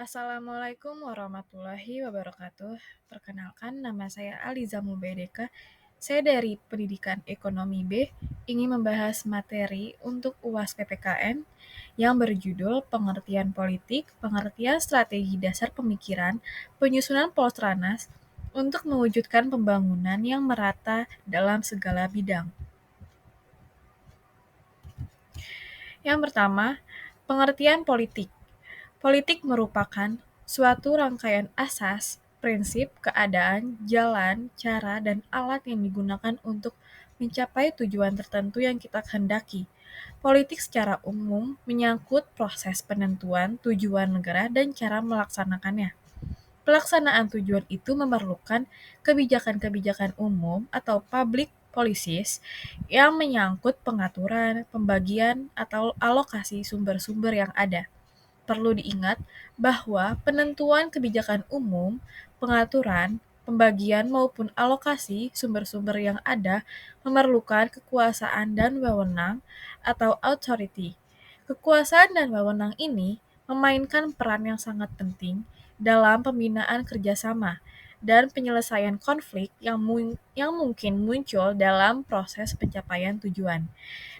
Assalamualaikum warahmatullahi wabarakatuh. Perkenalkan, nama saya Aliza Mubedeka. Saya dari Pendidikan Ekonomi B ingin membahas materi untuk UAS PPKN yang berjudul Pengertian Politik, Pengertian Strategi Dasar Pemikiran, Penyusunan Polstranas untuk mewujudkan pembangunan yang merata dalam segala bidang. Yang pertama, pengertian politik. Politik merupakan suatu rangkaian asas, prinsip, keadaan, jalan, cara, dan alat yang digunakan untuk mencapai tujuan tertentu yang kita kehendaki. Politik secara umum menyangkut proses penentuan tujuan negara dan cara melaksanakannya. Pelaksanaan tujuan itu memerlukan kebijakan-kebijakan umum atau public policies yang menyangkut pengaturan, pembagian, atau alokasi sumber-sumber yang ada. Perlu diingat bahwa penentuan kebijakan umum, pengaturan, pembagian maupun alokasi sumber-sumber yang ada memerlukan kekuasaan dan wewenang atau authority. Kekuasaan dan wewenang ini memainkan peran yang sangat penting dalam pembinaan kerjasama dan penyelesaian konflik yang mungkin muncul dalam proses pencapaian tujuan.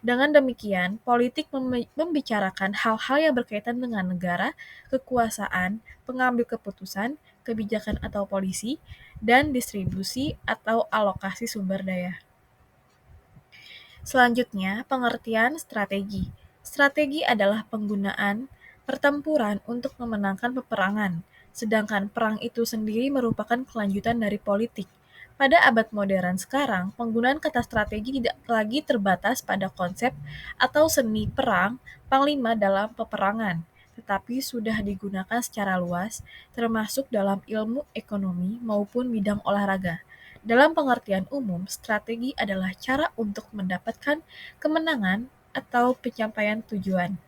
Dengan demikian, politik membicarakan hal-hal yang berkaitan dengan negara, kekuasaan, pengambil keputusan, kebijakan atau polisi, dan distribusi atau alokasi sumber daya. Selanjutnya, pengertian strategi. Strategi adalah penggunaan pertempuran untuk memenangkan peperangan, sedangkan perang itu sendiri merupakan kelanjutan dari politik. Pada abad modern sekarang, penggunaan kata strategi tidak lagi terbatas pada konsep atau seni perang panglima dalam peperangan, tetapi sudah digunakan secara luas, termasuk dalam ilmu ekonomi maupun bidang olahraga. Dalam pengertian umum, strategi adalah cara untuk mendapatkan kemenangan atau pencapaian tujuan.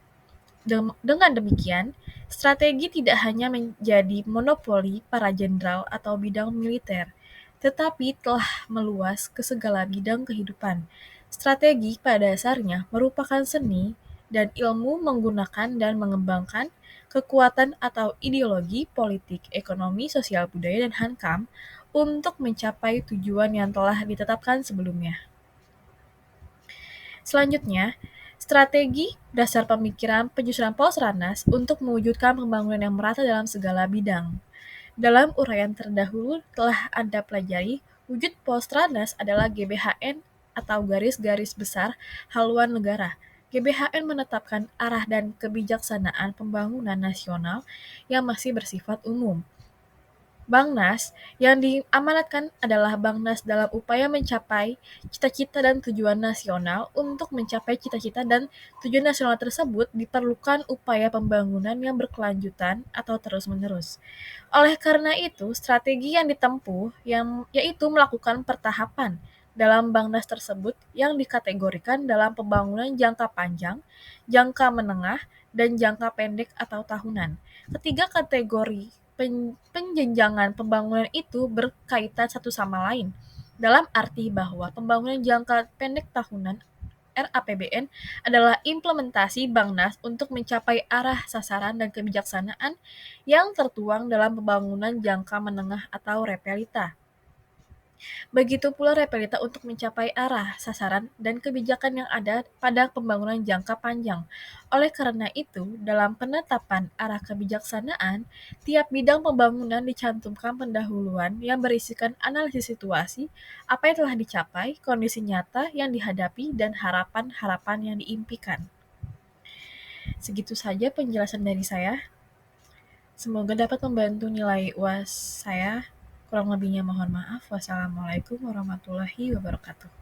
Dengan demikian, strategi tidak hanya menjadi monopoli para jenderal atau bidang militer, tetapi telah meluas ke segala bidang kehidupan. Strategi pada dasarnya merupakan seni dan ilmu menggunakan dan mengembangkan kekuatan atau ideologi politik, ekonomi, sosial budaya, dan hankam untuk mencapai tujuan yang telah ditetapkan sebelumnya. Selanjutnya, strategi dasar pemikiran penyusunan Polstranas untuk mewujudkan pembangunan yang merata dalam segala bidang. Dalam uraian terdahulu telah Anda pelajari, wujud Polstranas adalah GBHN atau garis-garis besar haluan negara. GBHN menetapkan arah dan kebijaksanaan pembangunan nasional yang masih bersifat umum. Bangnas yang diamanatkan adalah Bangnas dalam upaya mencapai cita-cita dan tujuan nasional. Untuk mencapai cita-cita dan tujuan nasional tersebut diperlukan upaya pembangunan yang berkelanjutan atau terus-menerus. Oleh karena itu, strategi yang ditempuh yaitu melakukan pertahapan dalam Bangnas tersebut yang dikategorikan dalam pembangunan jangka panjang, jangka menengah, dan jangka pendek atau tahunan. Ketiga kategori penjenjangan pembangunan itu berkaitan satu sama lain, dalam arti bahwa pembangunan jangka pendek tahunan RAPBN adalah implementasi Bangnas untuk mencapai arah sasaran dan kebijaksanaan yang tertuang dalam pembangunan jangka menengah atau Repelita. Begitu pula Repelita untuk mencapai arah, sasaran, dan kebijakan yang ada pada pembangunan jangka panjang. Oleh karena itu, dalam penetapan arah kebijaksanaan, tiap bidang pembangunan dicantumkan pendahuluan yang berisikan analisis situasi, apa yang telah dicapai, kondisi nyata yang dihadapi, dan harapan-harapan yang diimpikan. Segitu saja penjelasan dari saya. Semoga dapat membantu nilai UAS saya. Kurang lebihnya mohon maaf. Wassalamualaikum warahmatullahi wabarakatuh.